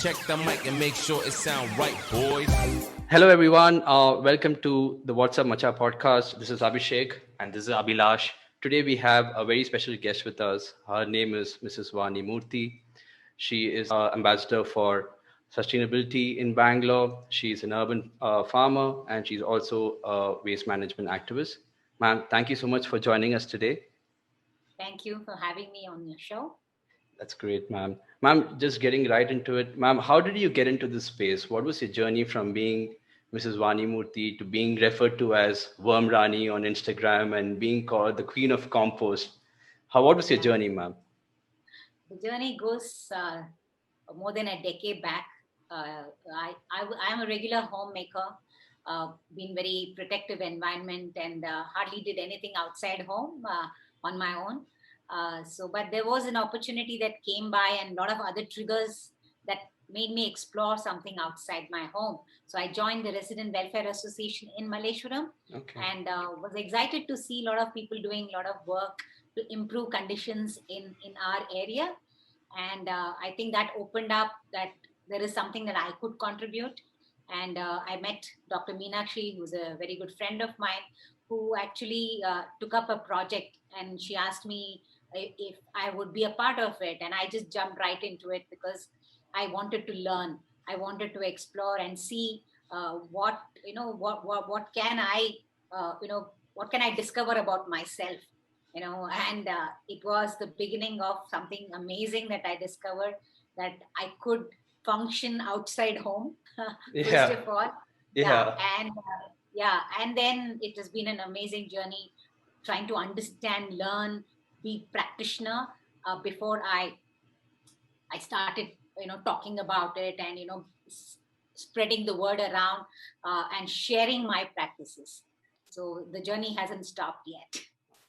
check the mic and make sure it sound right, boys. Hello, everyone. Welcome to the What's Up Macha podcast. This is Abhishek. And this is Abhilash. Today, we have a very special guest with us. Her name is Mrs Vani Murthy. She is ambassador for sustainability in Bangalore. She's an urban farmer and she's also a waste management activist. Ma'am, thank you so much for joining us today. Thank you for having me on your show. That's great, ma'am. Ma'am, just getting right into it. Ma'am, how did you get into this space? What was your journey from being Mrs. Vani Murthy to being referred to as Worm Rani on Instagram and being called the Queen of Compost? What was your journey, ma'am? The journey goes more than a decade back. I am a regular homemaker, been very protective environment and hardly did anything outside home on my own. But there was an opportunity that came by and a lot of other triggers that made me explore something outside my home. So I joined the Resident Welfare Association in Malleshwaram and was excited to see a lot of people doing a lot of work to improve conditions in our area. And I think that opened up that there is something that I could contribute. And I met Dr. Meenakshi, who's a very good friend of mine, who actually took up a project, and she asked me if I would be a part of it. And I just jumped right into it because I wanted to learn. I wanted to explore and see what can I discover about myself, and it was the beginning of something amazing that I discovered, that I could function outside home, first of all. And then it has been an amazing journey trying to understand, learn, be practitioner before I started, talking about it and, spreading the word around and sharing my practices. So the journey hasn't stopped yet.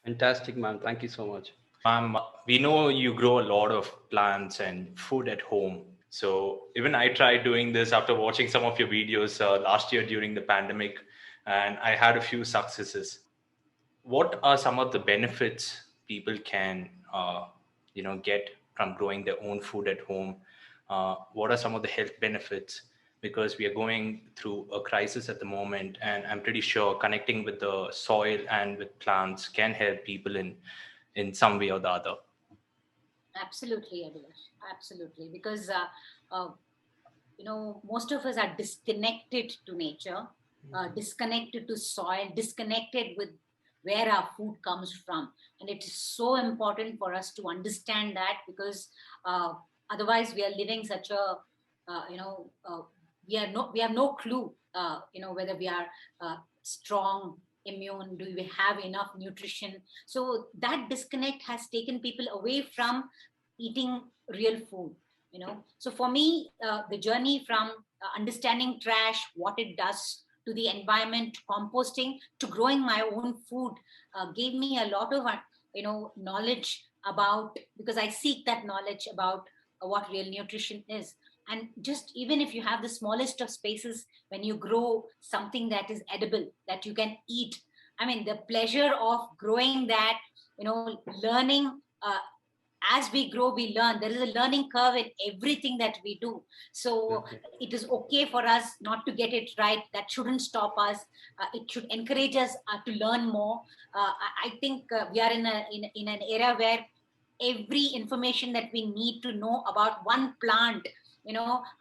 Fantastic, ma'am. Thank you so much. Ma'am, we know you grow a lot of plants and food at home. So even I tried doing this after watching some of your videos last year during the pandemic, and I had a few successes. What are some of the benefits people can, get from growing their own food at home? What are some of the health benefits? Because we are going through a crisis at the moment, and I'm pretty sure connecting with the soil and with plants can help people in some way or the other. Absolutely, Abhilash. Absolutely. Because, most of us are disconnected to nature, disconnected to soil, disconnected with where our food comes from. And it is so important for us to understand that, because otherwise we are living such a, we have no clue, whether we are strong, immune, do we have enough nutrition. So that disconnect has taken people away from eating real food. So for me, the journey from understanding trash, what it does to the environment, composting, to growing my own food, gave me a lot of knowledge about, because I seek that knowledge about what real nutrition is. And just even if you have the smallest of spaces, when you grow something that is edible, that you can eat, I mean, the pleasure of growing that, learning, as we grow, we learn. There is a learning curve in everything that we do. So it is okay for us not to get it right. That shouldn't stop us. It should encourage us to learn more. I think we are in an era where every information that we need to know about one plant,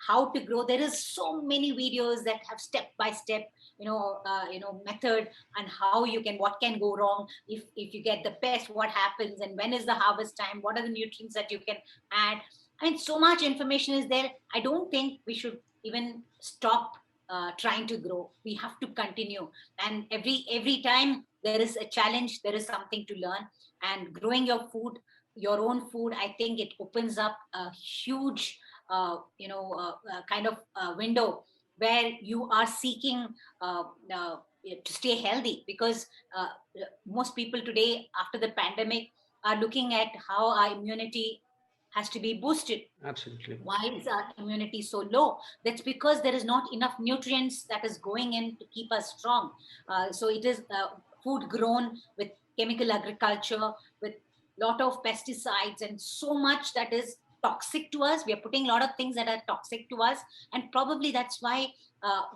how to grow. There is so many videos that have step-by-step, method, and what can go wrong if you get the pest, what happens, and when is the harvest time, what are the nutrients that you can add. I mean, so much information is there. I don't think we should even stop trying to grow. We have to continue. And every time there is a challenge, there is something to learn. And growing your food, your own food, I think it opens up a huge kind of window where you are seeking to stay healthy, because most people today after the pandemic are looking at how our immunity has to be boosted. Absolutely. Why is our immunity so low? That's because there is not enough nutrients that is going in to keep us strong. So it is food grown with chemical agriculture, with lot of pesticides and so much that is toxic to us. We are putting a lot of things that are toxic to us, and probably that's why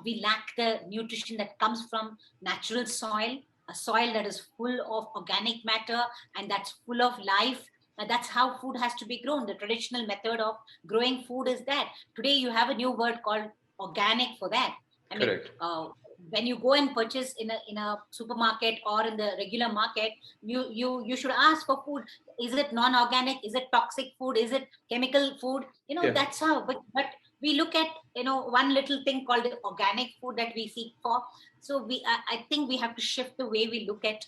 we lack the nutrition that comes from natural soil, a soil that is full of organic matter and that's full of life. That's how food has to be grown. The traditional method of growing food is that. Today you have a new word called organic for that. I mean, when you go and purchase in a supermarket or in the regular market, you should ask for food. Is it non-organic? Is it toxic food? Is it chemical food? That's how. But we look at one little thing called the organic food that we seek for. So I think we have to shift the way we look at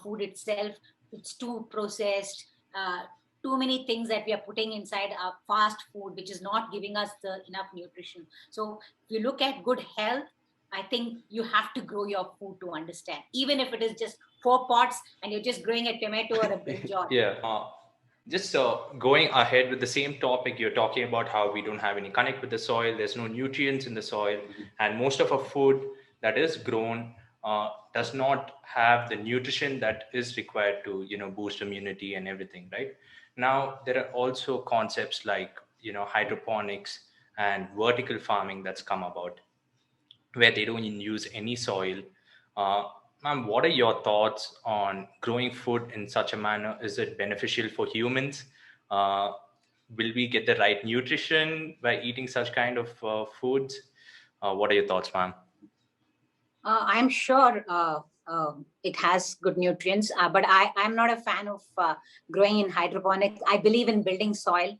food itself. It's too processed. Too many things that we are putting inside our fast food, which is not giving us enough nutrition. So if you look at good health, I think you have to grow your food to understand, even if it is just 4 pots and you're just growing a tomato or a brinjal. Just going ahead with the same topic, you're talking about how we don't have any connect with the soil. There's no nutrients in the soil, and most of our food that is grown does not have the nutrition that is required to boost immunity and everything, right? Now there are also concepts like hydroponics and vertical farming that's come about, where they don't use any soil. Ma'am, what are your thoughts on growing food in such a manner? Is it beneficial for humans? Will we get the right nutrition by eating such kind of foods? What are your thoughts, ma'am? I'm sure it has good nutrients, but I'm not a fan of growing in hydroponics. I believe in building soil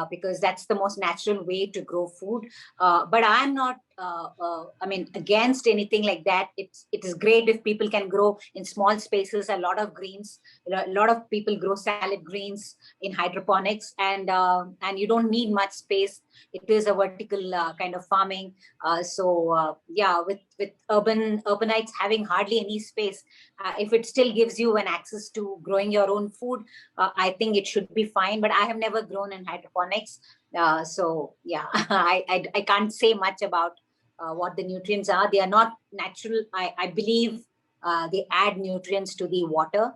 because that's the most natural way to grow food. But I'm not, against anything like that. It is great if people can grow in small spaces, a lot of greens. A lot of people grow salad greens in hydroponics, and you don't need much space. It is a vertical kind of farming. With urbanites having hardly any space, if it still gives you an access to growing your own food, I think it should be fine. But I have never grown in hydroponics. I can't say much about what the nutrients are. They are not natural. I believe they add nutrients to the water.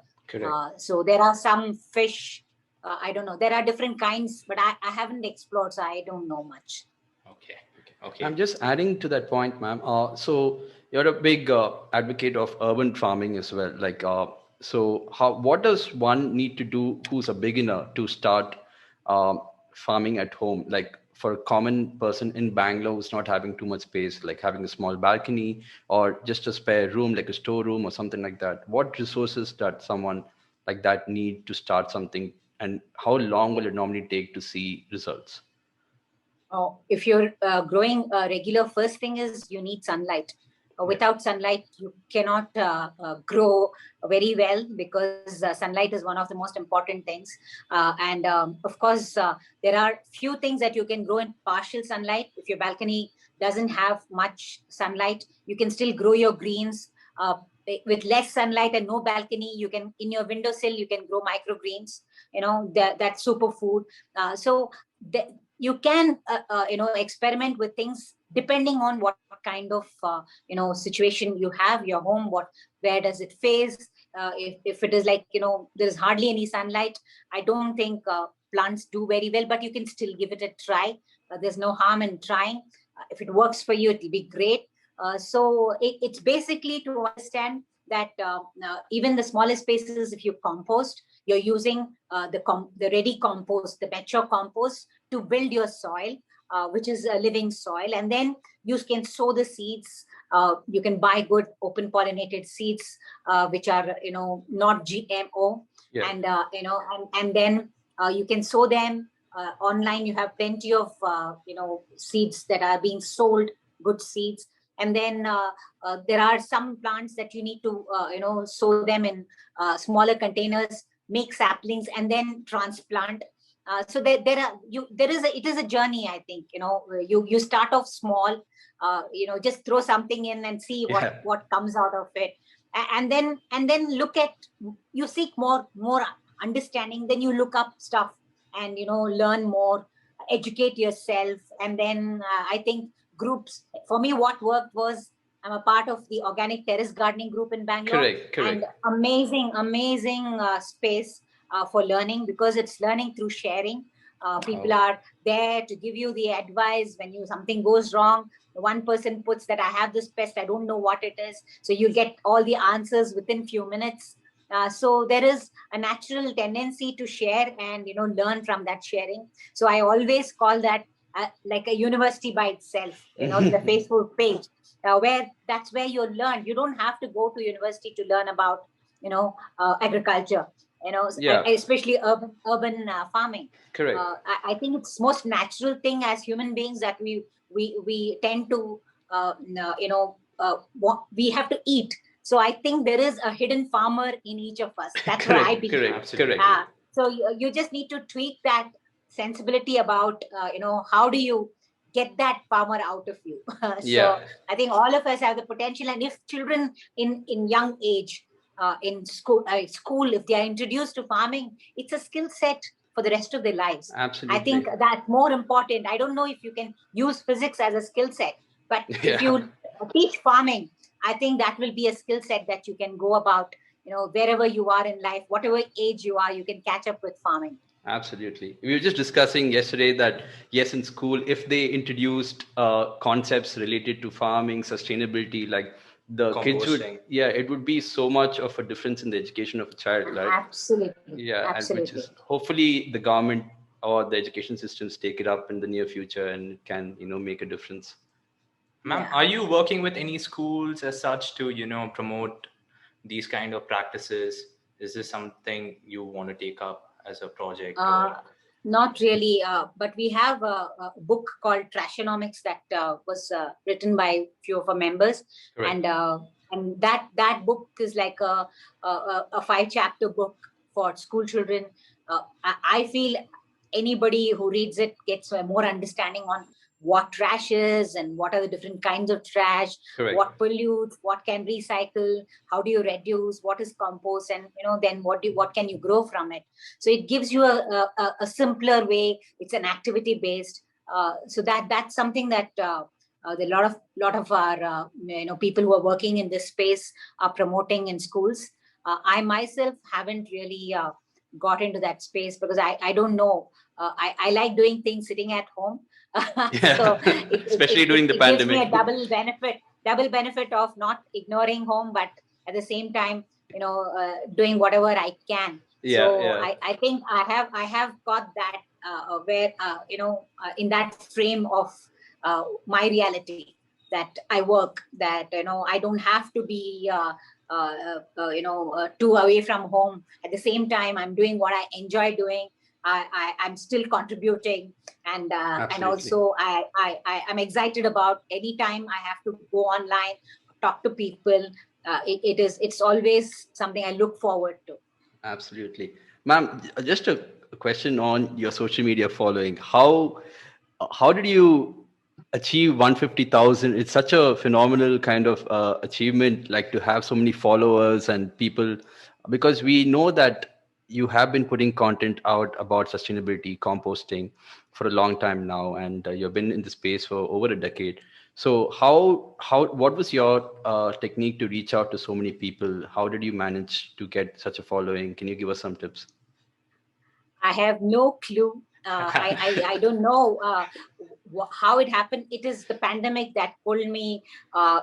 So there are some fish. I don't know. There are different kinds, but I haven't explored, so I don't know much. Okay. I'm just adding to that point, ma'am. So you're a big advocate of urban farming as well. Like, what does one need to do who's a beginner to start farming at home? Like for a common person in Bangalore who's not having too much space, like having a small balcony or just a spare room, like a storeroom or something like that. What resources does someone like that need to start something, and how long will it normally take to see results? If you're growing regular, first thing is you need sunlight. Without sunlight, you cannot grow very well, because sunlight is one of the most important things. Of course, there are few things that you can grow in partial sunlight. If your balcony doesn't have much sunlight, you can still grow your greens. With less sunlight and no balcony, you can, in your windowsill, you can grow microgreens. That's superfood. You can experiment with things depending on what kind of situation you have, your home, where does it face. If it is like there's hardly any sunlight, I don't think plants do very well, but you can still give it a try. There's no harm in trying. If it works for you, it'll be great. It's basically to understand that even the smallest spaces, if you compost, you're using the ready compost, the mature compost, to build your soil, which is a living soil. And then you can sow the seeds. You can buy good open pollinated seeds, which are not GMO. And then you can sow them online. You have plenty of seeds that are being sold, good seeds. And then there are some plants that you need to sow them in smaller containers, make saplings, and then transplant. It is a journey. I think you start off small, just throw something in and see what comes out of it, and then look at, you seek more understanding, then you look up stuff and learn more, educate yourself. And then I think groups, for me, what worked was, I'm a part of the organic terrace gardening group in Bangalore. Correct. And amazing space for learning, because it's learning through sharing. People are there to give you the advice when something goes wrong. One person puts that I have this pest, I don't know what it is. So you get all the answers within few minutes. So there is a natural tendency to share and learn from that sharing. So I always call that like a university by itself. The Facebook page, where that's where you learn. You don't have to go to university to learn about agriculture. Especially urban farming. Correct. I think it's most natural thing as human beings that we tend to we have to eat. So I think there is a hidden farmer in each of us. That's what I believe. Correct. So you just need to tweak that sensibility about how do you get that farmer out of you. So I think all of us have the potential, and if children in young age in school, if they are introduced to farming, it's a skill set for the rest of their lives. Absolutely. I think that's more important. I don't know if you can use physics as a skill set, but if you teach farming, I think that will be a skill set that you can go about, wherever you are in life, whatever age you are, you can catch up with farming. Absolutely. We were just discussing yesterday that, yes, in school, if they introduced concepts related to farming, sustainability, like the kids would, it would be so much of a difference in the education of a child, right? Absolutely. Yeah, absolutely. Which is hopefully the government or the education systems take it up in the near future and can, make a difference. Ma'am, are you working with any schools as such to, promote these kind of practices? Is this something you want to take up as a project? Not really, but we have a book called Trashonomics that was written by a few of our members. Correct. And that book is like a 5-chapter book for school children. I feel anybody who reads it gets a more understanding on what trash is and what are the different kinds of trash. Correct. What pollutes, what can recycle, how do you reduce, what is compost, and then what can you grow from it. So it gives you a simpler way. It's an activity based. So that's something that a lot of our people who are working in this space are promoting in schools. I myself haven't really got into that space because I don't know. I like doing things sitting at home. So especially during the pandemic, gives me a double benefit of not ignoring home, but at the same time, doing whatever I can. I think I have got that where in that frame of my reality that I work, that I don't have to be too away from home. At the same time, I'm doing what I enjoy doing. I'm still contributing, and also I'm excited about any time I have to go online, talk to people. It's always something I look forward to. Absolutely, ma'am. Just a question on your social media following. How did you achieve 150,000? It's such a phenomenal kind of achievement, like to have so many followers and people, because we know that you have been putting content out about sustainability, composting for a long time now, and you've been in the space for over a decade. So what was your technique to reach out to so many people? How did you manage to get such a following? Can you give us some tips? I have no clue. I don't know how it happened. It is the pandemic that pulled me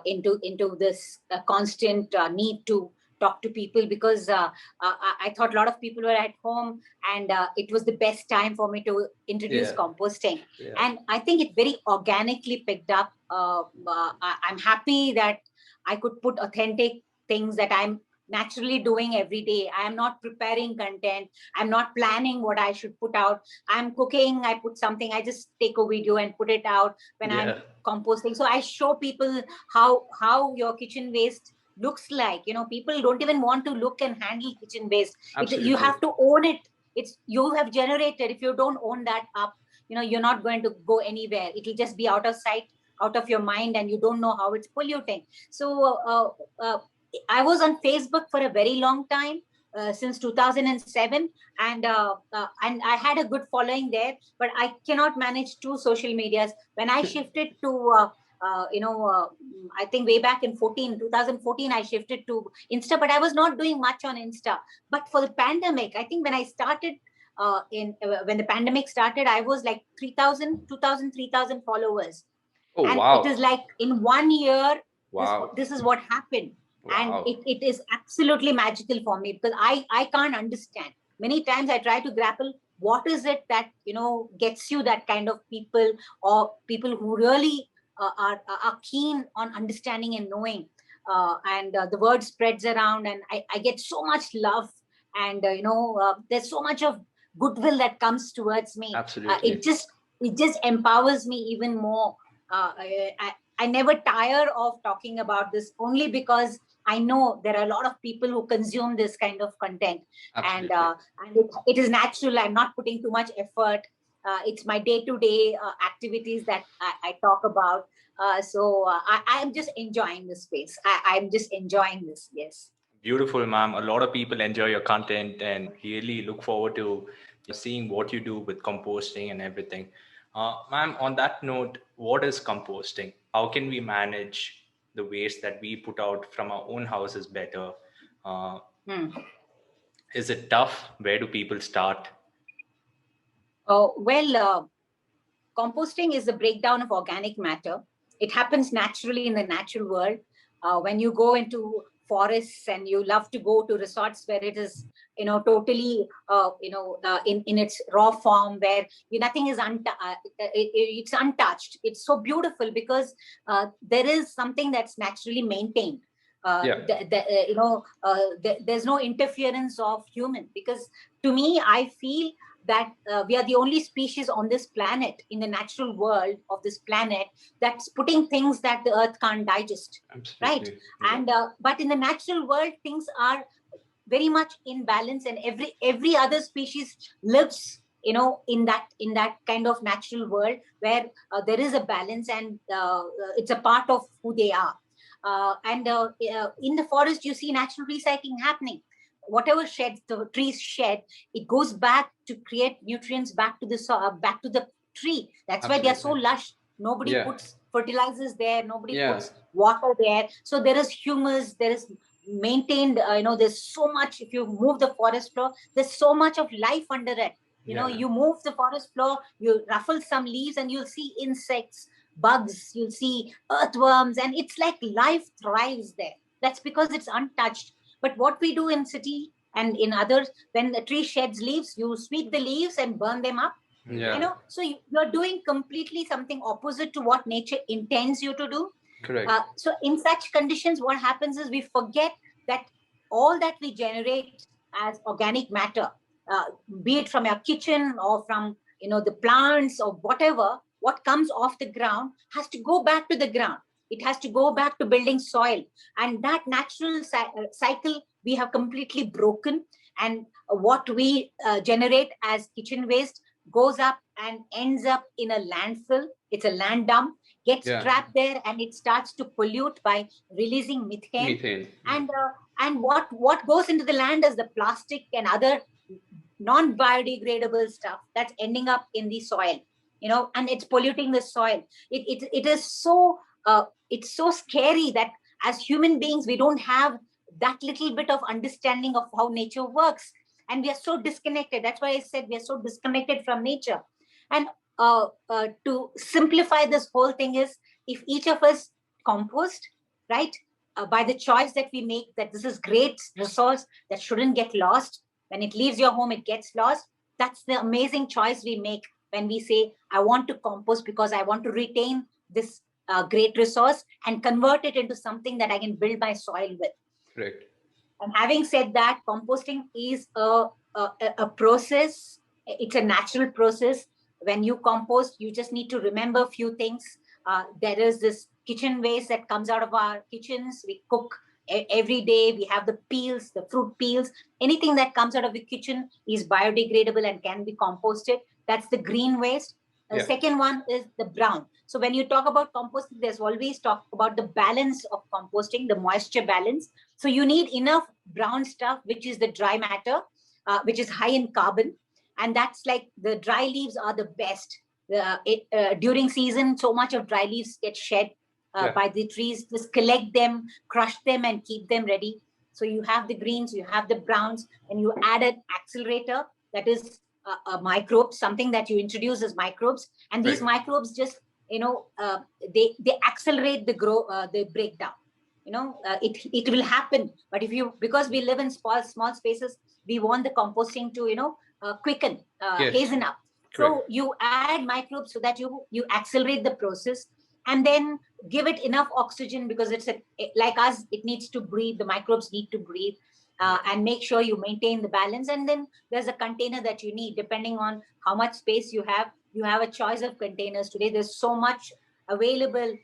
into this constant need to talk to people, because I thought a lot of people were at home, and it was the best time for me to introduce composting. And I think it very organically picked up. I'm happy that I could put authentic things that I'm naturally doing every day. I am not preparing content. I'm not planning what I should put out. I'm cooking. I put something. I just take a video and put it out when I'm composting. So I show people how your kitchen waste looks like. People don't even want to look and handle kitchen waste. You have to own it. You have generated. If you don't own that up, you're not going to go anywhere. It will just be out of sight, out of your mind, and you don't know how it's polluting. So I was on Facebook for a very long time, since 2007, and I had a good following there, but I cannot manage 2 social medias. When I shifted to I think way back in 2014, I shifted to Insta, but I was not doing much on Insta. But for the pandemic, I think when I started when the pandemic started, I was like 3,000 followers. Oh, And wow. it is like in 1 year, Wow. this is what happened. And Wow. it is absolutely magical for me, because I can't understand. Many times I try to grapple, what is it that, gets you that kind of people, or people who really are keen on understanding and knowing. And the word spreads around, and I get so much love. And, there's so much of goodwill that comes towards me. Absolutely. It just empowers me even more. I never tire of talking about this, only because I know there are a lot of people who consume this kind of content. Absolutely. And it is natural. I'm not putting too much effort. It's my day-to-day activities that I talk about. I'm just enjoying this space. I'm just enjoying this. Yes. Beautiful, ma'am. A lot of people enjoy your content and really look forward to seeing what you do with composting and everything. Ma'am, on that note, what is composting? How can we manage the waste that we put out from our own houses better? Is it tough? Where do people start? Composting is the breakdown of organic matter. It happens naturally in the natural world. When you go into forests and you love to go to resorts where it is, totally, in its raw form, where nothing is it's untouched. It's so beautiful because there is something that's naturally maintained. There's no interference of human, because to me, I feel that we are the only species on this planet, in the natural world of this planet, that's putting things that the earth can't digest. Absolutely. Right? Yeah. And but in the natural world, things are very much in balance, and every other species lives, in that kind of natural world where there is a balance, and it's a part of who they are. In the forest, you see natural recycling happening. Whatever sheds the trees shed, it goes back to create nutrients back to the tree. That's why they are so lush. Nobody puts fertilizers there. Nobody puts water there. So there is humus. There is maintained. There's so much. If you move the forest floor, there's so much of life under it. You move the forest floor, you ruffle some leaves, and you'll see insects, bugs. You'll see earthworms, and it's like life thrives there. That's because it's untouched. But what we do in city and in others, when the tree sheds leaves, you sweep the leaves and burn them up. So you're doing completely something opposite to what nature intends you to do. Correct. So in such conditions, what happens is we forget that all that we generate as organic matter, be it from our kitchen or from the plants or whatever, what comes off the ground has to go back to the ground. It has to go back to building soil. And that natural cycle we have completely broken. And what we generate as kitchen waste goes up and ends up in a landfill. It's a land dump, gets trapped there, and it starts to pollute by releasing methane. And what goes into the land is the plastic and other non-biodegradable stuff that's ending up in the soil, and it's polluting the soil. It is so it's so scary that as human beings, we don't have that little bit of understanding of how nature works. And we are so disconnected. That's why I said we are so disconnected from nature. And to simplify this whole thing is, if each of us compost, right, by the choice that we make, that this is great resource that shouldn't get lost. When it leaves your home, it gets lost. That's the amazing choice we make when we say, I want to compost because I want to retain this great resource and convert it into something that I can build my soil with. Correct. And having said that, composting is a process. It's a natural process. When you compost, you just need to remember a few things. There is this kitchen waste that comes out of our kitchens. We cook every day. We have the peels, the fruit peels. Anything that comes out of the kitchen is biodegradable and can be composted. That's the green waste. The second one is the brown. So when you talk about composting, there's always talk about the balance of composting, the moisture balance. So you need enough brown stuff, which is the dry matter, which is high in carbon. And that's like the dry leaves are the best. During season, so much of dry leaves get shed by the trees. Just collect them, crush them, and keep them ready. So you have the greens, you have the browns, and you add an accelerator that is microbes, something that you introduce as microbes, and these microbes just, they accelerate the breakdown. It will happen. But because we live in small spaces, we want the composting to quicken, hasten up. So you add microbes so that you accelerate the process, and then give it enough oxygen, because like us, it needs to breathe. The microbes need to breathe, and make sure you maintain the balance. And then there's a container that you need, depending on how much space you have. You have a choice of containers today. There's so much available,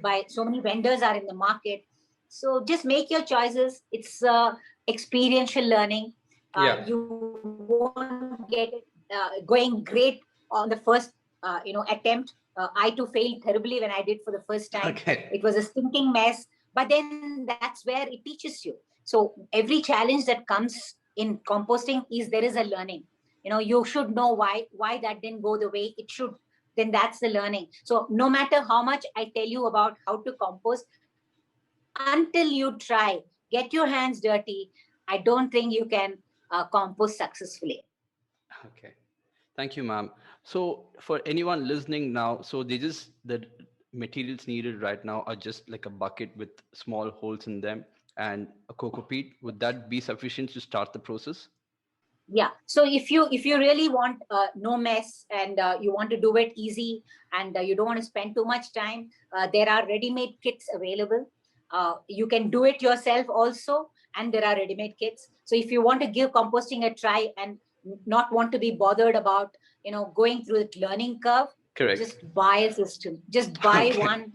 by so many vendors are in the market. So just make your choices. It's experiential learning. You won't get it going great on the first attempt. I too failed terribly when I did for the first time. It was a stinking mess, but then that's where it teaches you. So every challenge that comes in composting there is a learning. You should know why that didn't go the way it should. Then that's the learning. So no matter how much I tell you about how to compost, until you try, get your hands dirty, I don't think you can compost successfully. Okay. Thank you, ma'am. So for anyone listening now, so the materials needed right now are just like a bucket with small holes in them and a cocoa peat. Would that be sufficient to start the process? Yeah. So if you really want no mess, and you want to do it easy, and you don't want to spend too much time, there are ready-made kits available. You can do it yourself also, and there are ready-made kits. So if you want to give composting a try and not want to be bothered about going through the learning curve, just buy a system. Just buy one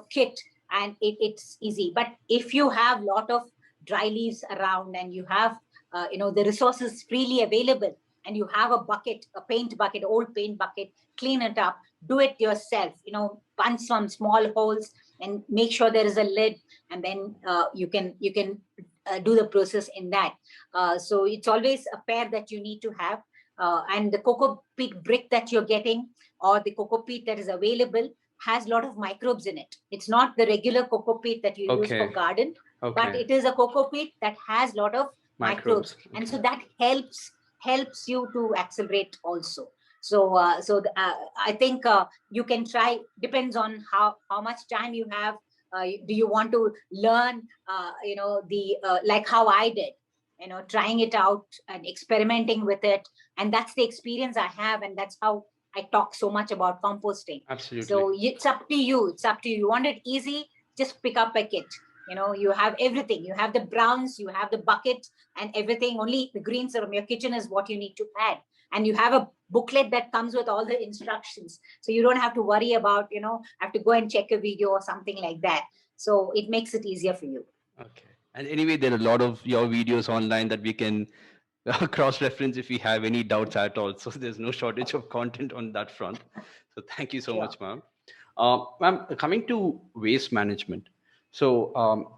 kit, and it's easy. But if you have a lot of dry leaves around, and you have the resources freely available, and you have a bucket, a paint bucket, old paint bucket, clean it up, do it yourself, punch some small holes and make sure there is a lid, and then you can do the process in that. So it's always a pair that you need to have. And the cocoa peat brick that you're getting, or the cocoa peat that is available, has a lot of microbes in it. It's not the regular cocoa peat that you use for garden, but it is a cocoa peat that has a lot of microbes. And so that helps you to accelerate also. So I think you can try. Depends on how much time you have. Do you want to learn like how I did, trying it out and experimenting with it? And that's the experience I have, and that's how I talk so much about composting. Absolutely. So it's up to you. You want it easy, just pick up a kit. You have everything. You have the browns, you have the bucket and everything. Only the greens from your kitchen is what you need to add. And you have a booklet that comes with all the instructions. So you don't have to worry about, have to go and check a video or something like that. So it makes it easier for you. Okay. And anyway, there are a lot of your videos online that we can cross-reference if we have any doubts at all. So there's no shortage of content on that front. So thank you so much, ma'am. Ma'am, coming to waste management. So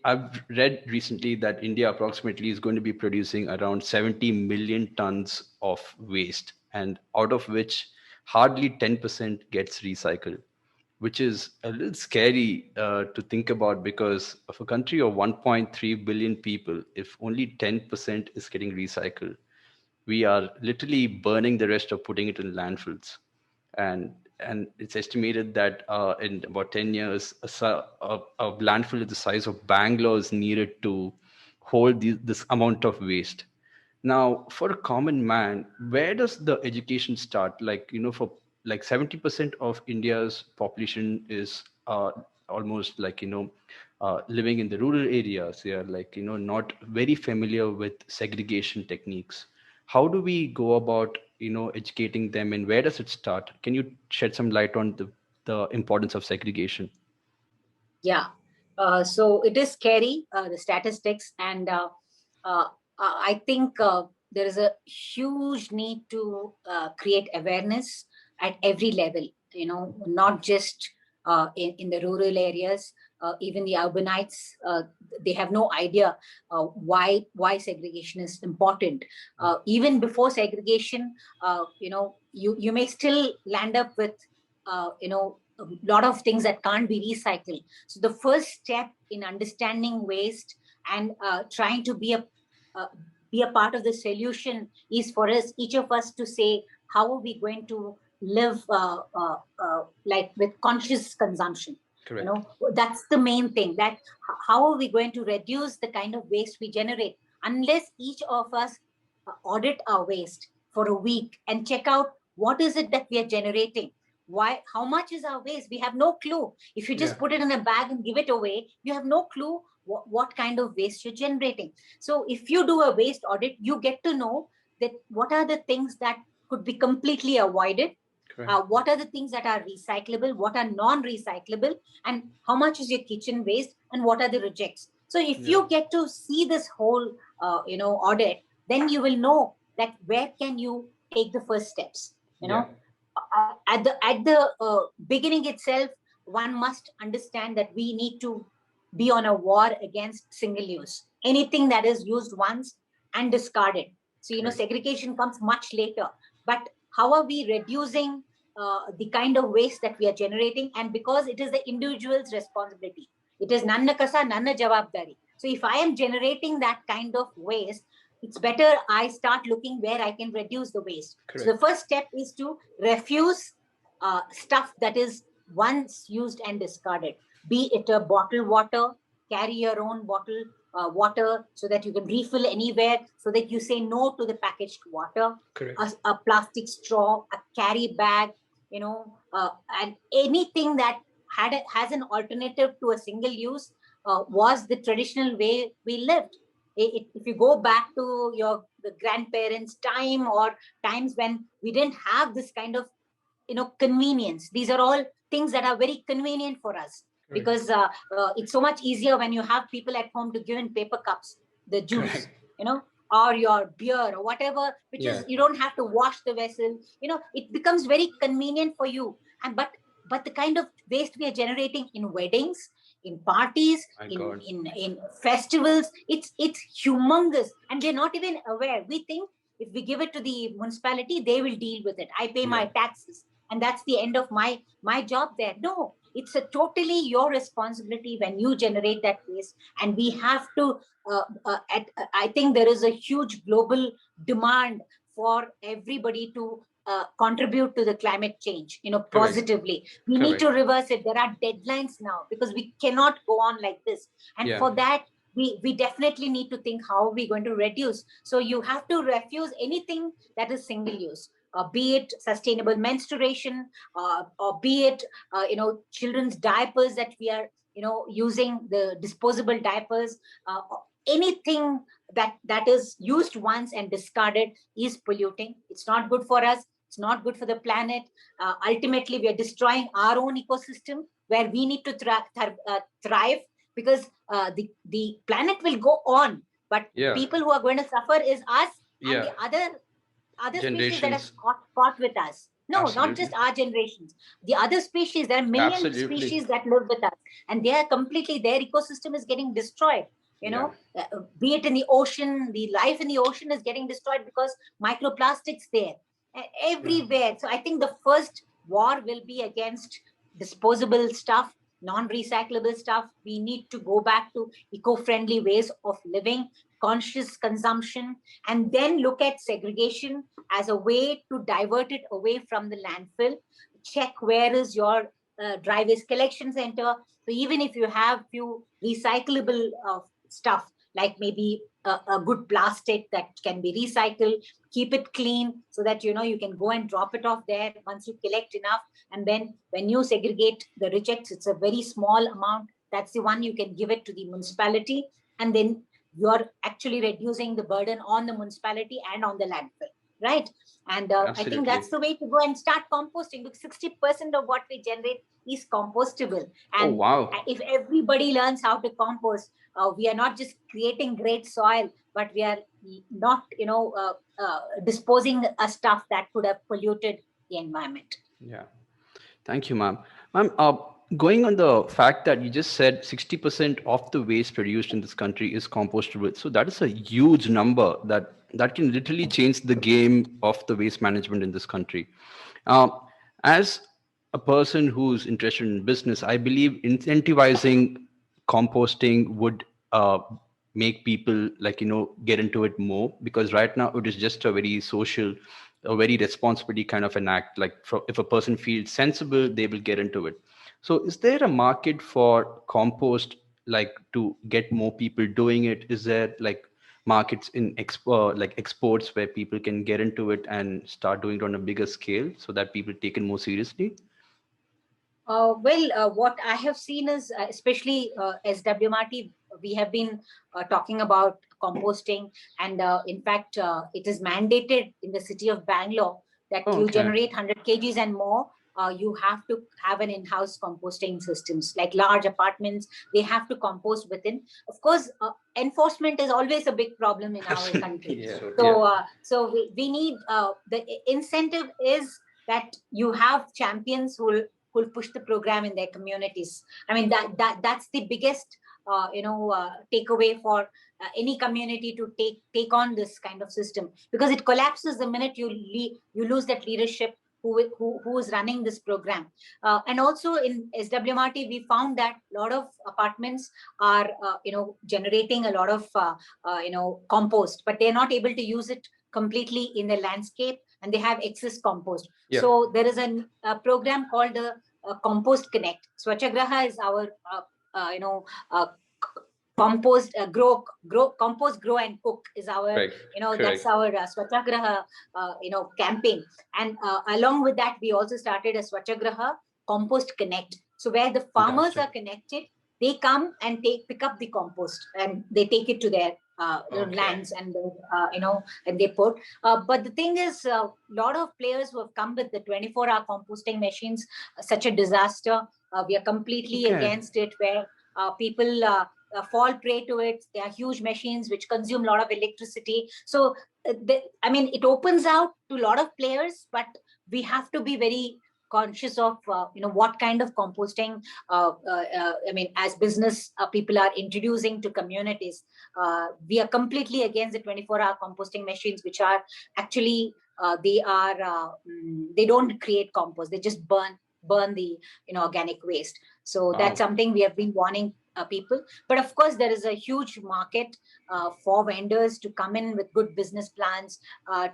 I've read recently that India approximately is going to be producing around 70 million tons of waste, and out of which hardly 10% gets recycled, which is a little scary to think about, because of a country of 1.3 billion people, if only 10% is getting recycled, we are literally burning the rest or putting it in landfills. And it's estimated that in about 10 years, a landfill the size of Bangalore is needed to hold this amount of waste. Now, for a common man, where does the education start? For 70% of India's population is almost living in the rural areas. They are not very familiar with segregation techniques. How do we go about educating them, and where does it start? Can you shed some light on the importance of segregation? Yeah. So it is scary, the statistics, and I think there is a huge need to create awareness at every level, not just in the rural areas. Even the urbanites, they have no idea why segregation is important. Even before segregation, you may still land up with a lot of things that can't be recycled. So the first step in understanding waste and trying to be be a part of the solution is for us, each of us, to say, how are we going to live like with conscious consumption? Correct. You know, that's the main thing, that how are we going to reduce the kind of waste we generate? Unless each of us audit our waste for a week and check out what is it that we are generating, why, how much is our waste? We have no clue. If you just put it in a bag and give it away, you have no clue what kind of waste you're generating. So if you do a waste audit, you get to know that what are the things that could be completely avoided, what are the things that are recyclable, what are non-recyclable, and how much is your kitchen waste, and what are the rejects. So if you get to see this whole audit, then you will know that where can you take the first steps. At the beginning itself, one must understand that we need to be on a war against single use. Anything that is used once and discarded. So, segregation comes much later. But how are we reducing the kind of waste that we are generating? And because it is the individual's responsibility, it is nanna kasa, nanna jawabdari. So if I am generating that kind of waste, it's better I start looking where I can reduce the waste. Correct. So the first step is to refuse stuff that is once used and discarded. Be it a bottled water, carry your own bottle water so that you can refill anywhere, so that you say no to the packaged water. A plastic straw, a carry bag, and anything that has an alternative to a single use was the traditional way we lived. If you go back to the grandparents' time, or times when we didn't have this kind of convenience, these are all things that are very convenient for us. Right. Because it's so much easier when you have people at home to give in paper cups the juice, or your beer or whatever, which is, you don't have to wash the vessel. It becomes very convenient for you. And but the kind of waste we are generating in weddings, in parties, in festivals, it's humongous, and they're not even aware. We think if we give it to the municipality, they will deal with it. I pay my taxes, and that's the end of my job there. No, it's totally your responsibility when you generate that waste. And we have to, I think there is a huge global demand for everybody to contribute to the climate change, positively. We need to reverse it. There are deadlines now, because we cannot go on like this. And for that, we definitely need to think, how are we going to reduce? So you have to refuse anything that is single use. Be it sustainable menstruation, or be it children's diapers that we are using, the disposable diapers. Anything that is used once and discarded is polluting. It's not good for us. It's not good for the planet. Ultimately, we are destroying our own ecosystem, where we need to thrive, because the planet will go on, but people who are going to suffer is us and the other species that have caught with us. No, not just our generations. The other species, there are million species that live with us, and they are completely, their ecosystem is getting destroyed. Be it in the ocean, the life in the ocean is getting destroyed because microplastics there everywhere. So I think the first war will be against disposable stuff, non-recyclable stuff. We need to go back to eco-friendly ways of living, conscious consumption, and then look at segregation as a way to divert it away from the landfill. Check where is your dry waste collection center. So even if you have few recyclable stuff, like maybe a good plastic that can be recycled, keep it clean so that you can go and drop it off there once you collect enough. And then when you segregate the rejects, it's a very small amount. That's the one you can give it to the municipality, and then you're actually reducing the burden on the municipality and on the landfill, right? And I think that's the way to go, and start composting, because 60% of what we generate is compostable. And if everybody learns how to compost, we are not just creating great soil, but we are not, disposing of stuff that could have polluted the environment. Yeah. Thank you, ma'am. Ma'am, going on the fact that you just said 60% of the waste produced in this country is compostable. So that is a huge number that can literally change the game of the waste management in this country. As a person who's interested in business, I believe incentivizing composting would make people like, get into it more? Because right now it is just a very social, a very responsibility kind of an act. Like if a person feels sensible, they will get into it. So is there a market for compost, like to get more people doing it? Is there like markets in like exports where people can get into it and start doing it on a bigger scale so that people take it more seriously? What I have seen is, especially SWMRT, we have been talking about composting, and in fact, it is mandated in the city of Bangalore that Oh, you okay. generate 100 kgs and more. You have to have an in-house composting systems. Like large apartments, they have to compost within. Of course, enforcement is always a big problem in our country. Yeah. So we need the incentive is that you have champions who'll push the program in their communities. I mean, that's the biggest takeaway for any community to take on this kind of system, because it collapses the minute you lose that leadership who is running this program. And also in SWMRT, we found that a lot of apartments are generating a lot of compost, but they're not able to use it completely in the landscape, and they have excess compost. Yeah. So there is a program called the Compost Connect. Swachhagraha is our compost compost grow and cook is our Right. that's our Swachhagraha campaign. And along with that, we also started a Swachhagraha Compost Connect, so where the farmers Fantastic. are connected, they come and pick up the compost and they take it to their Okay. lands, and and they put. But the thing is, a lot of players who have come with the 24-hour composting machines, such a disaster. We are completely Okay. against it, where people fall prey to it. They are huge machines which consume a lot of electricity. So, it opens out to a lot of players, but we have to be very conscious of what kind of composting as business people are introducing to communities. We are completely against the 24-hour composting machines, which are actually they don't create compost, they just burn the organic waste. So Wow. that's something we have been warning people. But of course, there is a huge market for vendors to come in with good business plans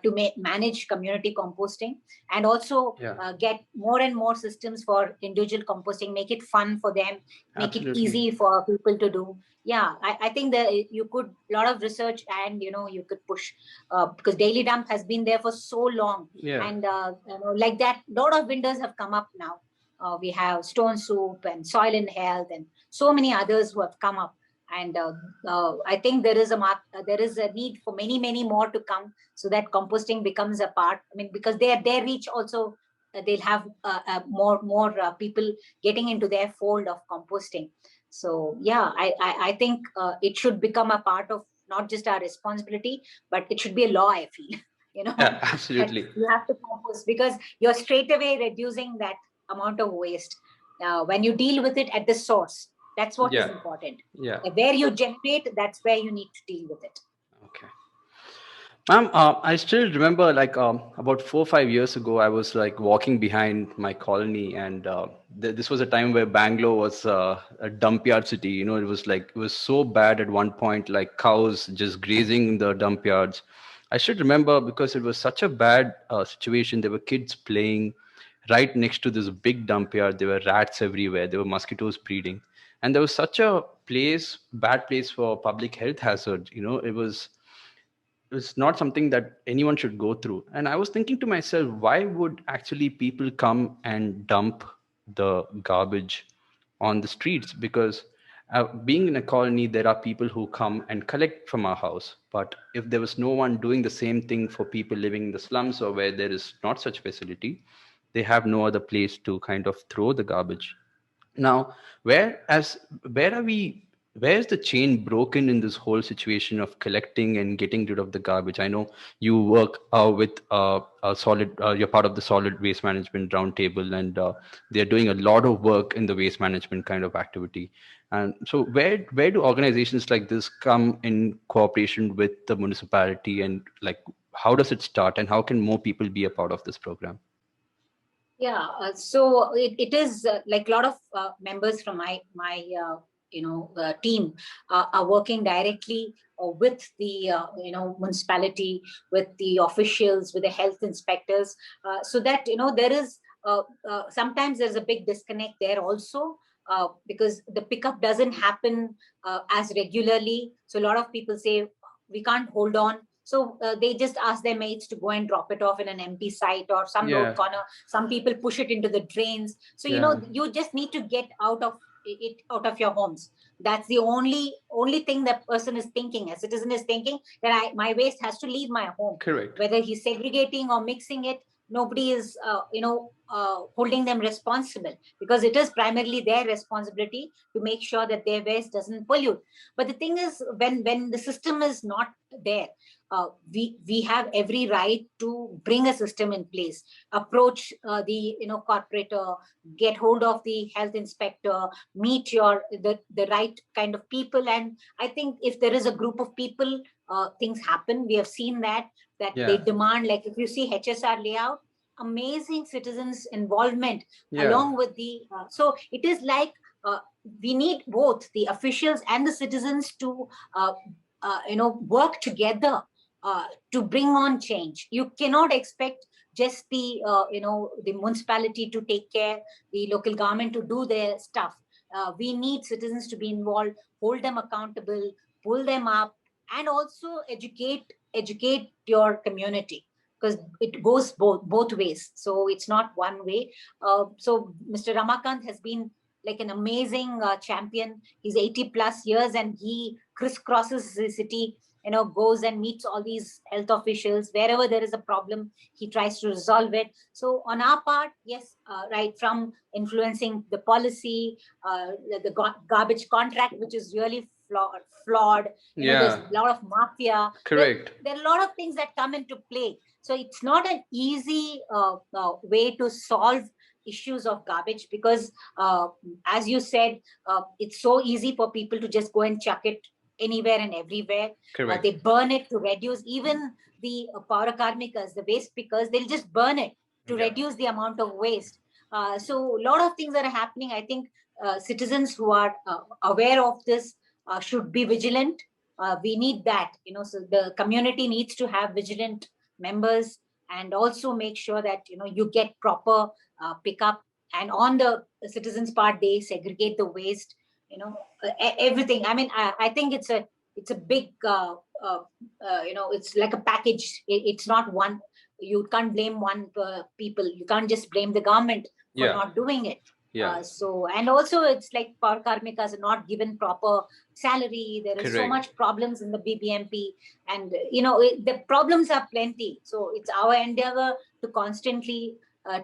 to manage community composting, and also get more and more systems for individual composting, make it fun for them, make it easy for people to do. Yeah, I think that you could, a lot of research, and you could push, because daily dump has been there for so long. Yeah. And like that, a lot of vendors have come up now. We have Stone Soup and Soil and Health and so many others who have come up. And I think there is a need for many more to come, so that composting becomes a part. I mean, because their reach also, they'll have more people getting into their fold of composting. So yeah, I think it should become a part of not just our responsibility, but it should be a law, I feel. Yeah, absolutely. You have to compost, because you're straight away reducing that amount of waste when you deal with it at the source. That's what is important. Yeah. Where you generate, that's where you need to deal with it. Okay. Ma'am, I still remember like about 4 or 5 years ago, I was like walking behind my colony, and this was a time where Bangalore was a dump yard city. It was so bad at one point, like cows just grazing in the dump yards. I should remember, because it was such a bad situation. There were kids playing right next to this big dump yard. There were rats everywhere. There were mosquitoes breeding, and there was such a bad place for public health hazard. It's not something that anyone should go through. And I was thinking to myself, why would actually people come and dump the garbage on the streets? Because being in a colony, there are people who come and collect from our house. But if there was no one doing the same thing for people living in the slums, or where there is not such facility, they have no other place to kind of throw the garbage. Now, where is the chain broken in this whole situation of collecting and getting rid of the garbage? I know you work with a solid, you're part of the solid waste management roundtable, and they're doing a lot of work in the waste management kind of activity. And so where do organizations like this come in cooperation with the municipality, and like, how does it start, and how can more people be a part of this program? Yeah, so it is like a lot of members from my team are working directly with the municipality, with the officials, with the health inspectors, so that there is sometimes there's a big disconnect there also, because the pickup doesn't happen as regularly. So a lot of people say we can't hold on. So they just ask their mates to go and drop it off in an empty site or some road corner. Some people push it into the drains. So you just need to get out of your homes. That's the only thing that person is thinking. A citizen is thinking that my waste has to leave my home. Correct. Whether he's segregating or mixing it, nobody is holding them responsible, because it is primarily their responsibility to make sure that their waste doesn't pollute. But the thing is, when the system is not there, we have every right to bring a system in place, approach the corporator, get hold of the health inspector, meet the right kind of people. And I think if there is a group of people, things happen. We have seen that they demand, like if you see HSR layout, amazing citizens involvement along with the so it is like we need both the officials and the citizens to work together to bring on change. You cannot expect just the the municipality to take care, the local government to do their stuff. We need citizens to be involved, hold them accountable, pull them up, and also educate your community, because it goes both ways. So it's not one way. So Mr. Ramakant has been like an amazing champion. He's 80 plus years and he crisscrosses the city, goes and meets all these health officials. Wherever there is a problem, he tries to resolve it. So on our part, yes, right from influencing the policy, the garbage contract, which is really flawed. There's a lot of mafia. Correct. There are a lot of things that come into play. So it's not an easy way to solve issues of garbage, because as you said, it's so easy for people to just go and chuck it anywhere and everywhere. They burn it to reduce. Even the power karmikas, the waste pickers, they'll just burn it to reduce the amount of waste. So a lot of things are happening. I think citizens who are aware of this should be vigilant. We need that, so the community needs to have vigilant members, and also make sure that you get proper pickup, and on the citizens part they segregate the waste, everything. I mean, I think it's a big it's like a package. It's not one. You can't blame one people. You can't just blame the government for not doing it. So, and also it's like power karmikas are not given proper salary. There is so much problems in the BBMP, and the problems are plenty. So it's our endeavor to constantly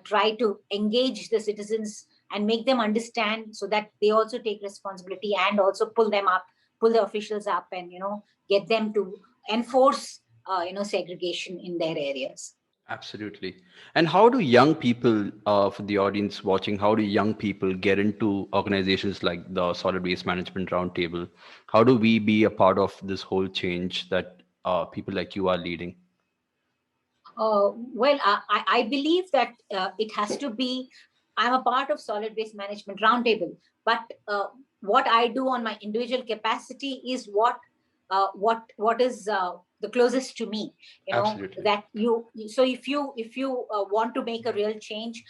try to engage the citizens and make them understand, so that they also take responsibility, and also pull the officials up, and get them to enforce segregation in their areas. Absolutely. And how do young people, for the audience watching, how do young people get into organizations like the Solid Waste Management Roundtable? How do we be a part of this whole change that people like you are leading? Well, I believe that it has to be, I'm a part of Solid Waste Management Roundtable, but what I do on my individual capacity is what is the closest to me. Absolutely. That so if you want to make a real change,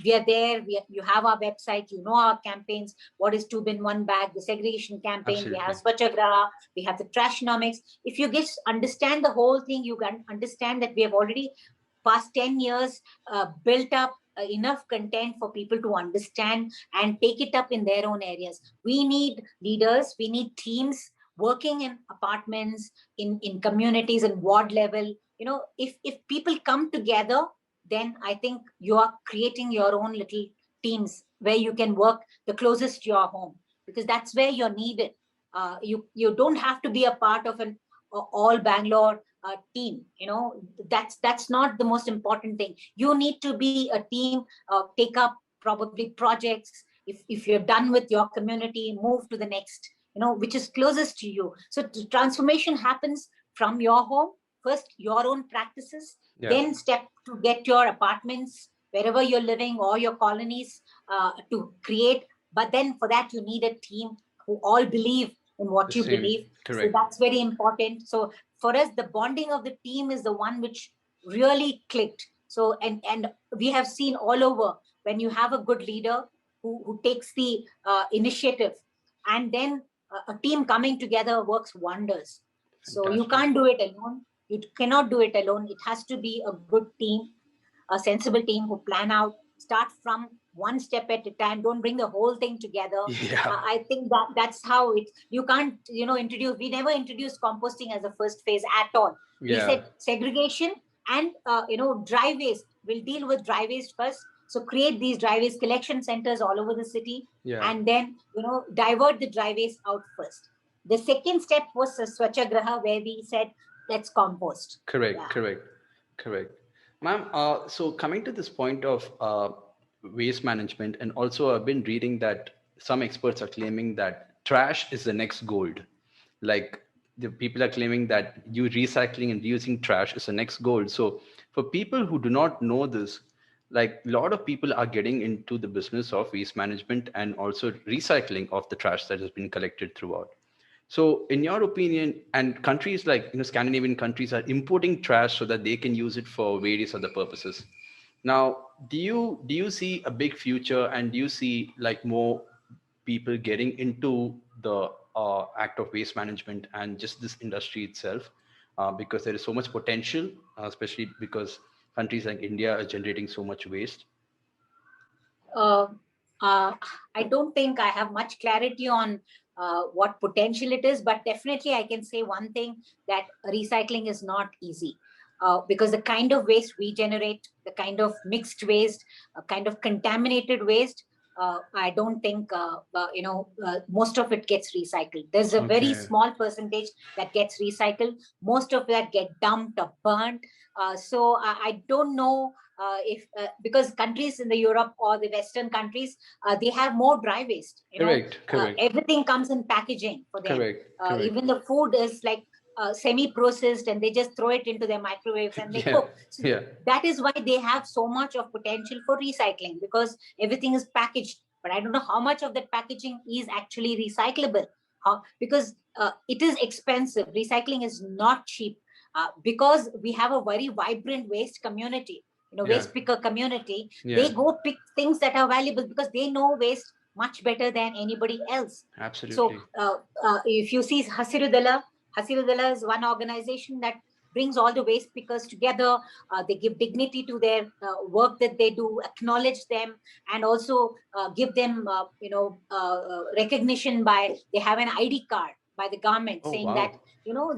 we are there. You have our website, our campaigns. What is 2 bin 1 bag? The segregation campaign. Absolutely. We have Swachhagraha. We have the Trashnomics. If you just understand the whole thing, you can understand that we have already past 10 years built up enough content for people to understand and take it up in their own areas. We need leaders. We need teams working in apartments, in communities and ward level. If people come together, then I think you are creating your own little teams where you can work the closest to your home, because that's where you're needed. You don't have to be a part of an all Bangalore team. That's not the most important thing. You need to be a team, take up probably projects. If you're done with your community, move to the next, which is closest to you. So transformation happens from your home, first your own practices, then step to get your apartments, wherever you're living, or your colonies to create. But then for that, you need a team who all believe in what you believe. Correct. So that's very important. So for us, the bonding of the team is the one which really clicked. So and we have seen all over, when you have a good leader who takes the initiative, and then a team coming together works wonders. So you can't do it alone. You cannot do it alone. It has to be a good team, a sensible team who plan out, start from one step at a time. Don't bring the whole thing together. I think that's how it. You can't, introduce. We never introduced composting as a first phase at all. We said segregation and dry waste. We'll deal with dry waste first. So create these dry waste collection centers all over the city, and then divert the dry waste out first. The second step was Swachhagraha, where we said let's compost. Correct. Ma'am, so coming to this point of waste management, and also I've been reading that some experts are claiming that trash is the next gold. Like the people are claiming that recycling and reusing trash is the next gold. So for people who do not know this, like a lot of people are getting into the business of waste management and also recycling of the trash that has been collected throughout. So in your opinion, and countries like Scandinavian countries are importing trash so that they can use it for various other purposes. Now, do you see a big future, and do you see like more people getting into the act of waste management and just this industry itself? Because there is so much potential, especially because countries like India are generating so much waste. I don't think I have much clarity on what potential it is, but definitely I can say one thing, that recycling is not easy. Because the kind of waste we generate, the kind of mixed waste, kind of contaminated waste, I don't think, most of it gets recycled. There's a very small percentage that gets recycled. Most of that get dumped or burnt. So I don't know if because countries in the Europe or the Western countries, they have more dry waste. Correct. Everything comes in packaging for them. Correct. Even the food is like semi-processed, and they just throw it into their microwaves and they cook. So that is why they have so much of potential for recycling, because everything is packaged. But I don't know how much of that packaging is actually recyclable, because it is expensive. Recycling is not cheap, because we have a very vibrant waste community, waste picker community. They go pick things that are valuable because they know waste much better than anybody else. Absolutely. So if you see Hasirudala is one organization that brings all the waste pickers together. They give dignity to their work that they do, acknowledge them, and also give them, recognition by, they have an ID card by the government saying that,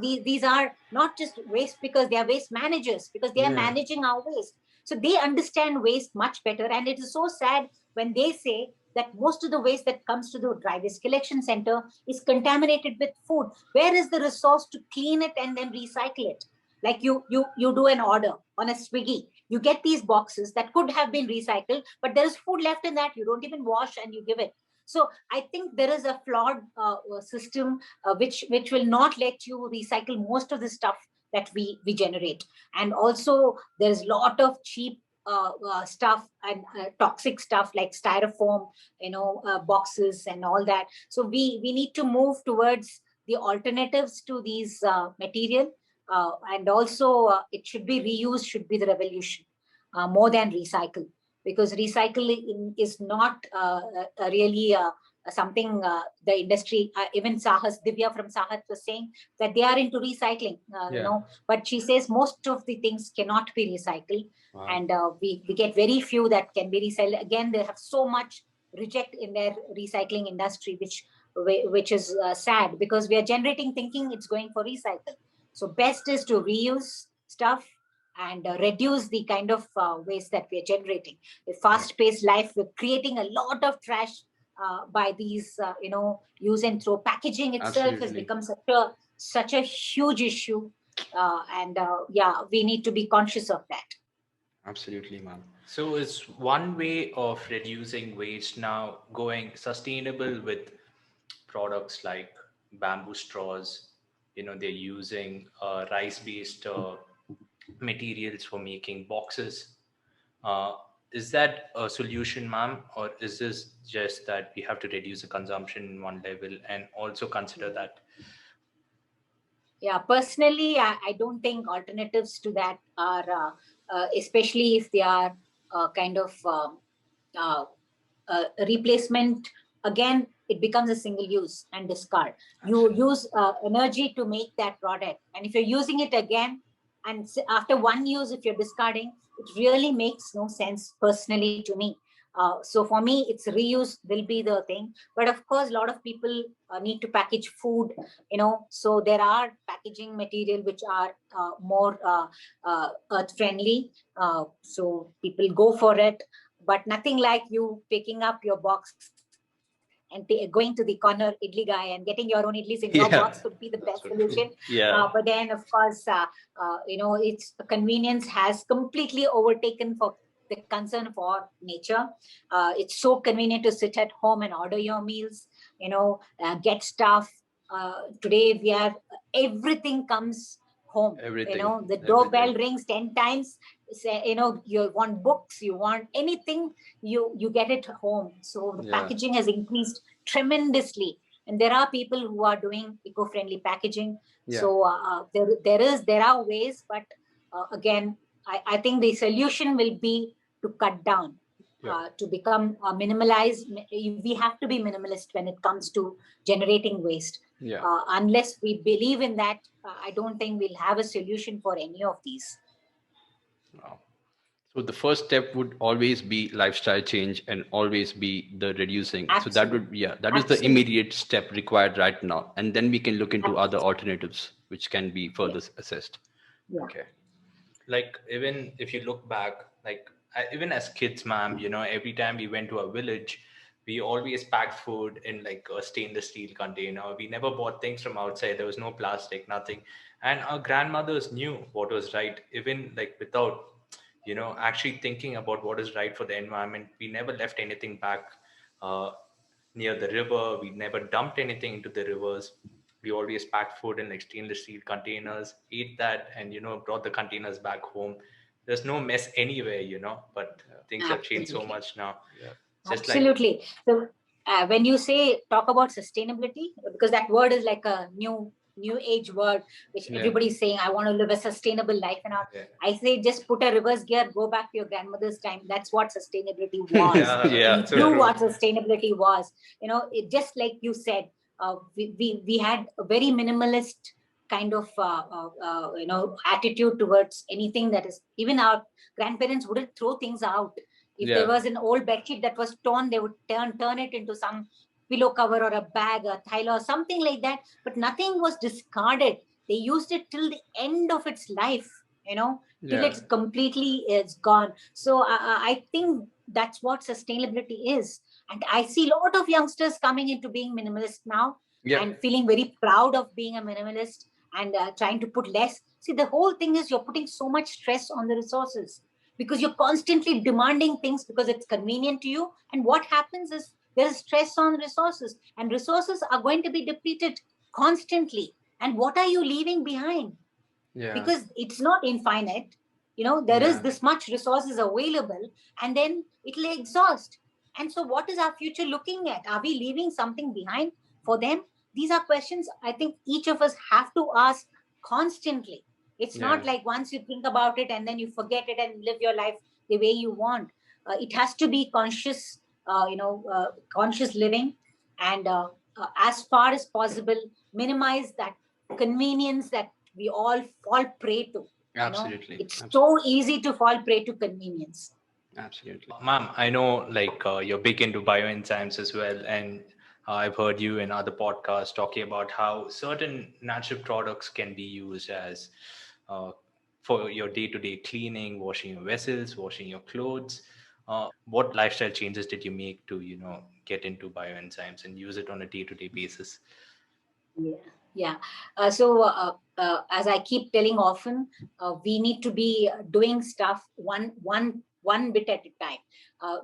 these are not just waste pickers, they are waste managers, because they are managing our waste. So they understand waste much better. And it is so sad when they say that most of the waste that comes to the dry waste collection center is contaminated with food. Where is the resource to clean it and then recycle it? Like you do an order on a Swiggy, you get these boxes that could have been recycled, but there is food left in that. You don't even wash and you give it. So I think there is a flawed system which will not let you recycle most of the stuff that we generate. And also there's a lot of cheap stuff and toxic stuff like styrofoam, boxes and all that. So we need to move towards the alternatives to these material, and also it should be reused, should be the revolution, more than recycle, because recycling is not really something the industry, even Divya from Sahat was saying that they are into recycling, but she says most of the things cannot be recycled. And we get very few that can be recycled. Again, they have so much reject in their recycling industry, which is sad, because we are generating thinking it's going for recycle. So best is to reuse stuff and reduce the kind of waste that we are generating. The fast-paced life, we're creating a lot of trash by these, use and throw. Packaging itself has become such a huge issue, and we need to be conscious of that. Absolutely, ma'am. So is one way of reducing waste now going sustainable with products like bamboo straws? They're using rice-based materials for making boxes. is that a solution, ma'am, or is this just that we have to reduce the consumption in one level and also consider that? Yeah, personally, I don't think alternatives to that are, especially if they are kind of uh, a replacement. Again, it becomes a single use and discard. You Absolutely. use energy to make that product, and if you're using it again, and after one use, if you're discarding, it really makes no sense personally to me. So for me, it's reuse will be the thing. But of course, a lot of people need to package food, so there are packaging material which are more earth friendly. So people go for it, but nothing like you picking up your box and going to the corner idli guy and getting your own idlis in your Yeah, box would be the that's best so true. solution. Yeah, But then, of course, it's convenience has completely overtaken for the concern for nature. It's so convenient to sit at home and order your meals, get stuff. Today we have everything comes home. everything, The everything. doorbell rings 10 times. Say, you want books, you want anything, you get it home. So the Yeah, packaging has increased tremendously, and there are people who are doing eco-friendly packaging. yeah, So there are ways, but again, I think the solution will be to cut down, yeah, to become minimalized. We have to be minimalist when it comes to generating waste. yeah. Unless we believe in that, I don't think we'll have a solution for any of these. Wow. So the first step would always be lifestyle change and always be the reducing. So that Absolutely. would, yeah, that is the Absolutely. immediate step required right now. And then we can look into other Absolutely. alternatives which can be Yeah. further assessed. Yeah. Okay. Like, even if you look back, like, even as kids, ma'am, every time we went to a village, we always packed food in like a stainless steel container. We never bought things from outside. There was no plastic, nothing. And our grandmothers knew what was right, even like without actually thinking about what is right for the environment. We never left anything back uh, near the river. We never dumped anything into the rivers. We always packed food in like stainless steel containers, ate that, and brought the containers back home. There's no mess anywhere, but things have changed so Absolutely. much now. Yeah. Just like, Absolutely. So when you say talk about sustainability, because that word is like a new age word, which Yeah. everybody's saying, I want to live a sustainable life and all. yeah, I say just put a reverse gear, go back to your grandmother's time. That's what sustainability was. yeah, We Yeah. so knew Yeah. true. what sustainability was. It just like you said, we had a very minimalist kind of attitude towards anything that is, even our grandparents wouldn't throw things out. If there Yeah. was an old bedsheet that was torn, they would turn it into some pillow cover or a bag, a thila, or something like that. But nothing was discarded. They used it till the end of its life, till Yeah. it's completely is gone. So I think that's what sustainability is. And I see a lot of youngsters coming into being minimalist now Yep. and feeling very proud of being a minimalist and trying to put less. See, the whole thing is you're putting so much stress on the resources because you're constantly demanding things because it's convenient to you. And what happens is there's stress on resources, and resources are going to be depleted constantly. And what are you leaving behind? Yeah. Because it's not infinite. There is Yeah. this much resources available, and then it'll exhaust. And so what is our future looking at? Are we leaving something behind for them? These are questions I think each of us have to ask constantly. It's Yeah. not like once you think about it and then you forget it and live your life the way you want. It has to be conscious, conscious living, and as far as possible minimize that convenience that we all fall prey to. Absolutely. It's Absolutely. so easy to fall prey to convenience. Absolutely. Ma'am, I know like you're big into bioenzymes as well, and I've heard you in other podcasts talking about how certain natural products can be used as uh, for your day-to-day cleaning, washing your vessels, washing your clothes. What lifestyle changes did you make to get into bioenzymes and use it on a day-to-day basis? Yeah, yeah. As I keep telling often, we need to be doing stuff one bit at a time.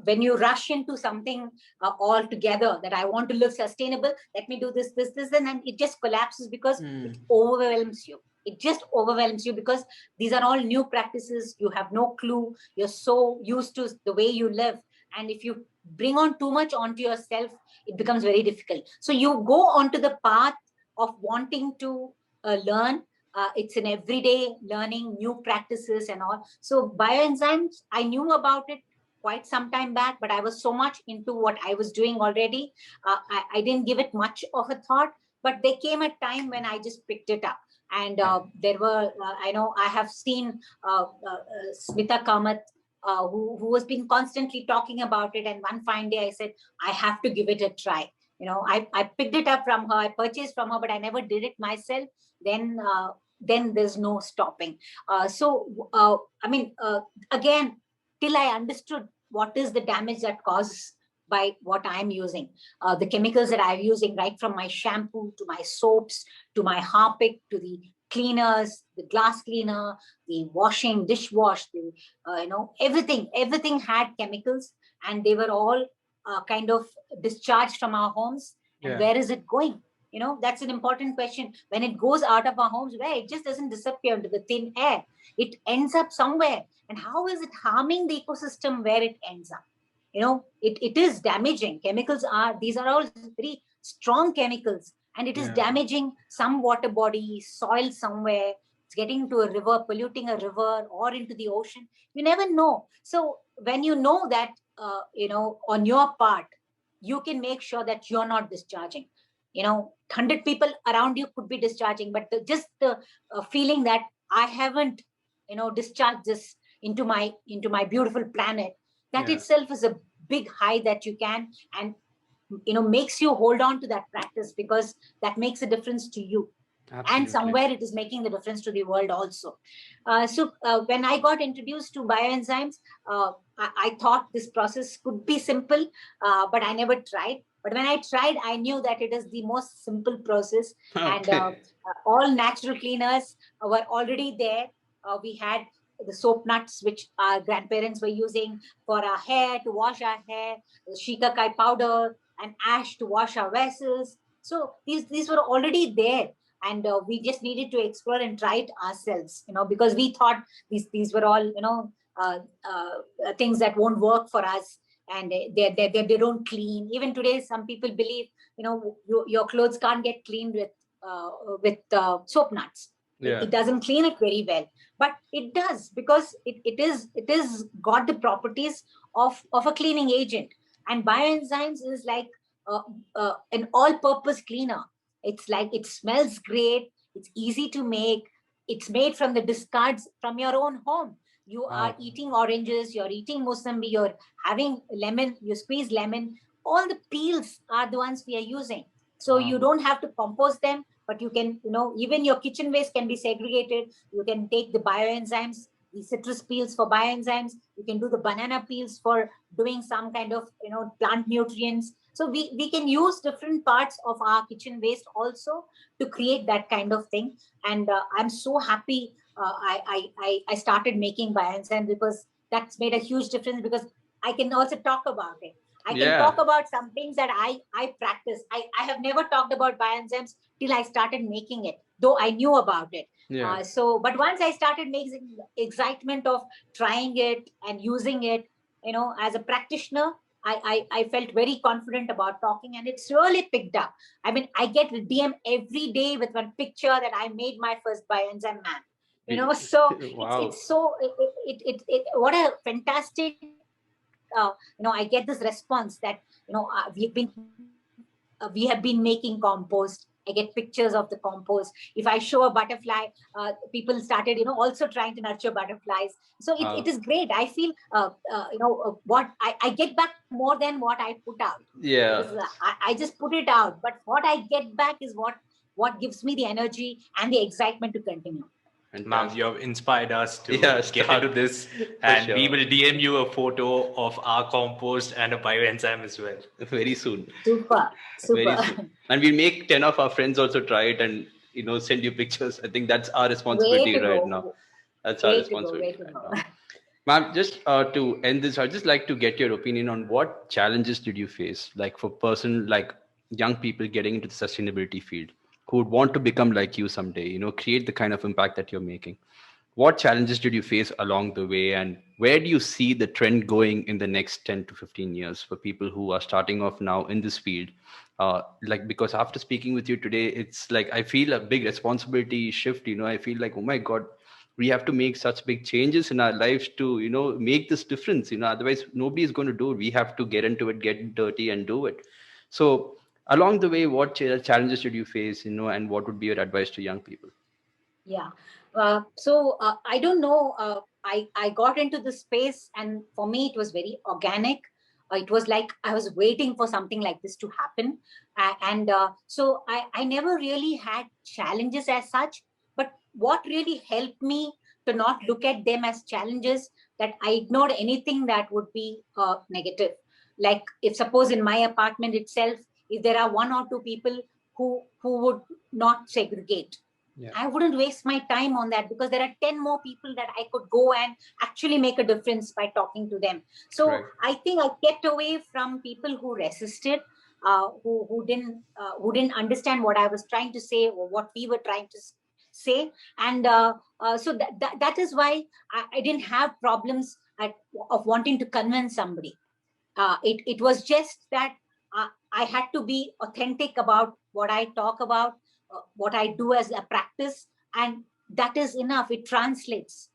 When you rush into something all together, that I want to live sustainable, let me do this, and then it just collapses because it overwhelms you. it just overwhelms you, because these are all new practices. You have no clue. You're so used to the way you live. And if you bring on too much onto yourself, it becomes very difficult. So you go onto the path of wanting to learn. It's an everyday learning, new practices and all. So bioenzymes, I knew about it quite some time back, but I was so much into what I was doing already. I didn't give it much of a thought, but there came a time when I just picked it up. And there were, I know I have seen Smita Kamath, who has been constantly talking about it. And one fine day I said, I have to give it a try. I picked it up from her, I purchased from her, but I never did it myself. Then there's no stopping. Again, till I understood what is the damage that causes by what I'm using, the chemicals that I'm using, right from my shampoo to my soaps, to my Harpic, to the cleaners, the glass cleaner, the washing, dishwash, everything had chemicals, and they were all kind of discharged from our homes. And where is it going? That's an important question. When it goes out of our homes, where it just doesn't disappear into the thin air. It ends up somewhere. And how is it harming the ecosystem where it ends up? It is damaging. These are all very strong chemicals, and it is damaging some water body, soil somewhere. It's getting into a river, polluting a river, or into the ocean. You never know. So when you know that, on your part, you can make sure that you're not discharging. 100 people around you could be discharging, but just the feeling that I haven't, discharged this into my beautiful planet, that itself is a big high that you can, and makes you hold on to that practice, because that makes a difference to you. Absolutely. And somewhere it is making the difference to the world also. So when I got introduced to bioenzymes, I thought this process could be simple, but I never tried. But when I tried, I knew that it is the most simple process. Okay. And all natural cleaners were already there. We had the soap nuts, which our grandparents were using for our hair, to wash our hair, the shikakai powder, and ash to wash our vessels. So these were already there. And we just needed to explore and try it ourselves, because we thought these were all, things that won't work for us. And they don't clean. Even today, some people believe, your clothes can't get cleaned with soap nuts. Yeah. It doesn't clean it very well, but it does, because it is got the properties of a cleaning agent. And bioenzymes is like an all-purpose cleaner. It's like, it smells great. It's easy to make. It's made from the discards from your own home. You are eating oranges, you're eating Mosambi, you're having lemon, you squeeze lemon. All the peels are the ones we are using. So you don't have to compost them, but you can, even your kitchen waste can be segregated. You can take the bioenzymes, the citrus peels for bioenzymes. You can do the banana peels for doing some kind of, plant nutrients. So we can use different parts of our kitchen waste also to create that kind of thing. And I'm so happy I started making bioenzymes, because that's made a huge difference, because I can also talk about it. I can talk about some things that I practice. I have never talked about bioenzymes till I started making it, though I knew about it. Yeah. But once I started making excitement of trying it and using it, as a practitioner, I felt very confident about talking, and it's really picked up. I mean, I get a DM every day with one picture that I made my first bioenzyme man. So wow. It's so what a fantastic. I get this response that we have been making compost. I get pictures of the compost. If I show a butterfly, people started, also trying to nurture butterflies. So it is great. I feel, what I get back more than what I put out. Yeah. I just put it out, but what I get back is what gives me the energy and the excitement to continue. Ma'am, you have inspired us to get into this, and we will DM you a photo of our compost and a bioenzyme as well. Very soon. Super. Very soon. And we'll make 10 of our friends also try it and, send you pictures. I think that's our responsibility right now. That's our responsibility right now. Ma'am, just to end this, I'd just like to get your opinion on what challenges did you face, like for young people getting into the sustainability field? who would want to become like you someday, create the kind of impact that you're making. What challenges did you face along the way, and where do you see the trend going in the next 10 to 15 years for people who are starting off now in this field? Because after speaking with you today, it's like I feel a big responsibility shift. I feel like, oh my God, we have to make such big changes in our lives to make this difference. Otherwise nobody is going to do it. We have to get into it, get dirty, and do it. So along the way, what challenges did you face, and what would be your advice to young people? Yeah. I don't know. I got into this space, and for me, it was very organic. It was like I was waiting for something like this to happen. So I never really had challenges as such. But what really helped me to not look at them as challenges, that I ignored anything that would be negative. Like if suppose in my apartment itself, if there are one or two people who would not segregate, Yeah. I wouldn't waste my time on that, because there are 10 more people that I could go and actually make a difference by talking to them. So Right. I think I kept away from people who resisted, who didn't understand what I was trying to say or what we were trying to say. And so that is why I didn't have problems of wanting to convince somebody. It was just that I had to be authentic about what I talk about, what I do as a practice, and that is enough. It translates.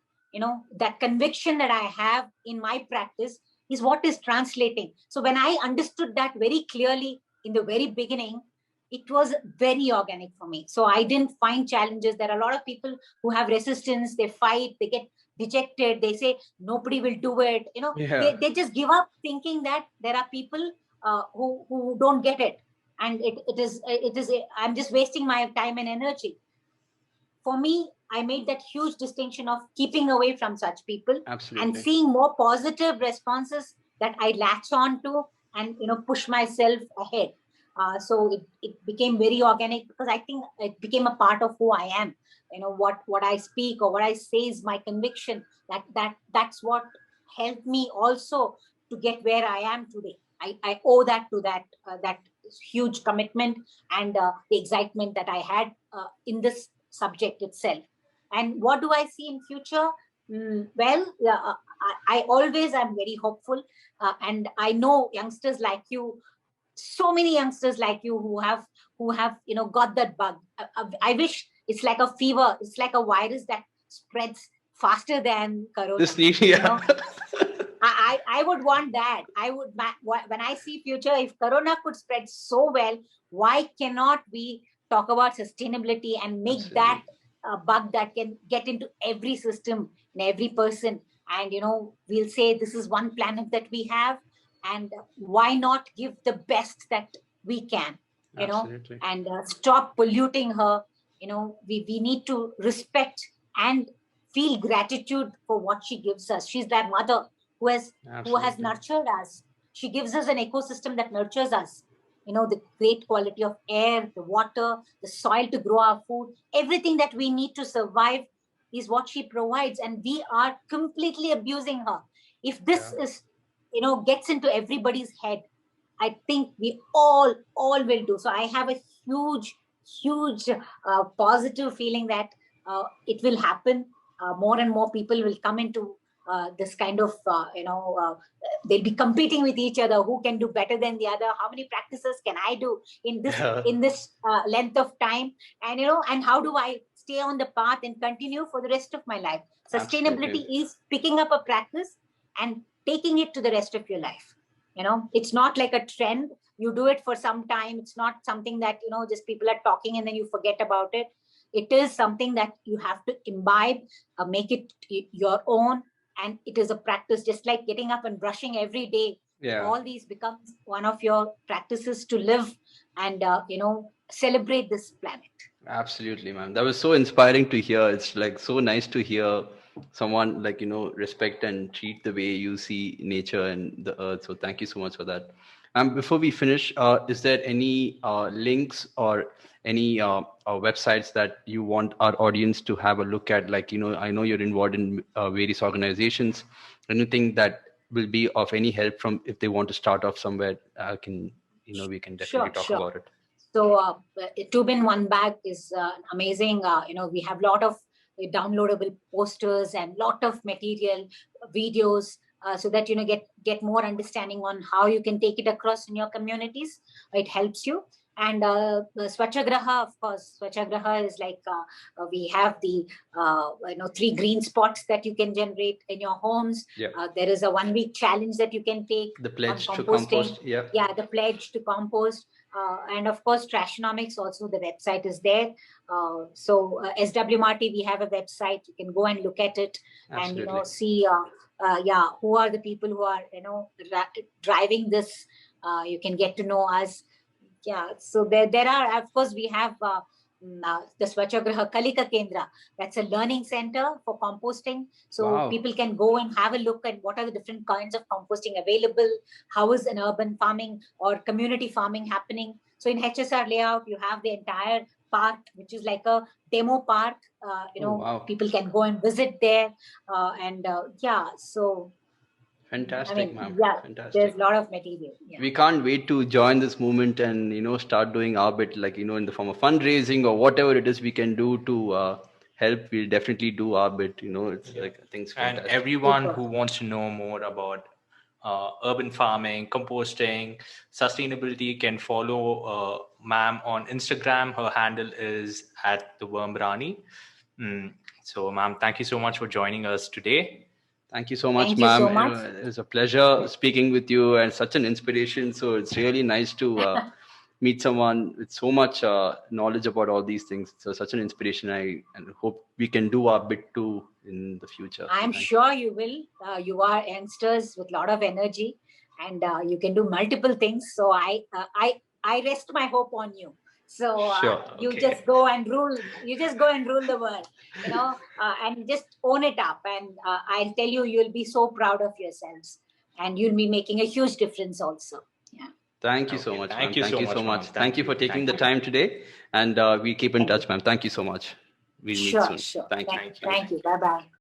That conviction that I have in my practice is what is translating. So when I understood that very clearly in the very beginning, it was very organic for me. So I didn't find challenges. There are a lot of people who have resistance. They fight. They get dejected. They say nobody will do it. Yeah. They just give up, thinking that there are people who don't get it, and it is I'm just wasting my time and energy. For me, I made that huge distinction of keeping away from such people. Absolutely. And seeing more positive responses that I latch on to, and push myself ahead. So it became very organic, because I think it became a part of who I am. What I speak or what I say is my conviction. That's what helped me also to get where I am today. I owe that to that huge commitment and the excitement that I had in this subject itself. And what do I see in future? I always am very hopeful, and I know youngsters like you, so many youngsters like you who have got that bug. I wish it's like a fever, it's like a virus that spreads faster than corona. This need, yeah. I would want that. When I see future, if corona could spread so well, why cannot we talk about sustainability and make Absolutely. that a bug that can get into every system and every person? And we'll say this is one planet that we have, and why not give the best that we can, Absolutely. and stop polluting her. We need to respect and feel gratitude for what she gives us. She's that mother who has Absolutely. nurtured us. She gives us an ecosystem that nurtures us. The great quality of air, the water, the soil to grow our food, everything that we need to survive is what she provides, and we are completely abusing her. If this is, gets into everybody's head, I think we all will do. So I have a huge positive feeling that it will happen. More and more people will come into this kind of, they'll be competing with each other. Who can do better than the other? How many practices can I do in this length of time? And, and how do I stay on the path and continue for the rest of my life? Sustainability is picking up a practice and taking it to the rest of your life. It's not like a trend. You do it for some time. It's not something that, just people are talking and then you forget about it. It is something that you have to imbibe, make it your own. And it is a practice, just like getting up and brushing every day. Yeah. All these becomes one of your practices to live and, celebrate this planet. Absolutely, ma'am. That was so inspiring to hear. It's like so nice to hear someone respect and treat the way you see nature and the earth. So thank you so much for that. Before we finish, is there any links or any websites that you want our audience to have a look at? I know you're involved in various organizations. Anything that will be of any help from if they want to start off somewhere, we can definitely talk about it. So 2-bin-1 bag is amazing. We have a lot of downloadable posters and lot of material, videos, so that get more understanding on how you can take it across in your communities. It helps you. And the Swachhagraha, of course, Swachhagraha is like we have the 3 green spots that you can generate in your homes. Yeah. There is a 1-week challenge that you can take. The pledge on to composting. compost. Yeah. Yeah, the pledge to compost. And of course, Trashnomics, also the website is there. So SWMRT, we have a website. You can go and look at it. Absolutely. And see who are the people who are driving this. You can get to know us. Yeah, so there are, of course, we have the Swachhagraha Kalika Kendra. That's a learning center for composting. So Wow. people can go and have a look at what are the different kinds of composting available. How is an urban farming or community farming happening? So in HSR layout, you have the entire park, which is like a demo park. Wow. People can go and visit there. So Fantastic, ma'am. yeah, Fantastic. there's a lot of material. Yeah. We can't wait to join this movement and start doing our bit, like in the form of fundraising or whatever it is we can do to help. We'll definitely do our bit. It's like things And fantastic. everyone who wants to know more about urban farming, composting, sustainability can follow ma'am on Instagram. Her handle is @thewormrani. So, ma'am, thank you so much for joining us today. Thank you so much, Thank you ma'am. so much. It was a pleasure speaking with you and such an inspiration. So it's really nice to meet someone with so much knowledge about all these things. So such an inspiration. I hope we can do our bit too in the future. I'm sure you will. You are youngsters with a lot of energy, and you can do multiple things. So I rest my hope on you. So Sure. you just go and rule. You just go and rule the world, and just own it up. And I'll tell you, you'll be so proud of yourselves, and you'll be making a huge difference also. Yeah. Thank you so much. Thank ma'am. you Thank so you much, so ma'am. much. Thank you for taking the time today, and we keep in touch, ma'am. Thank you so much. We'll meet soon. Sure. Thank you. Thank you. Bye-bye.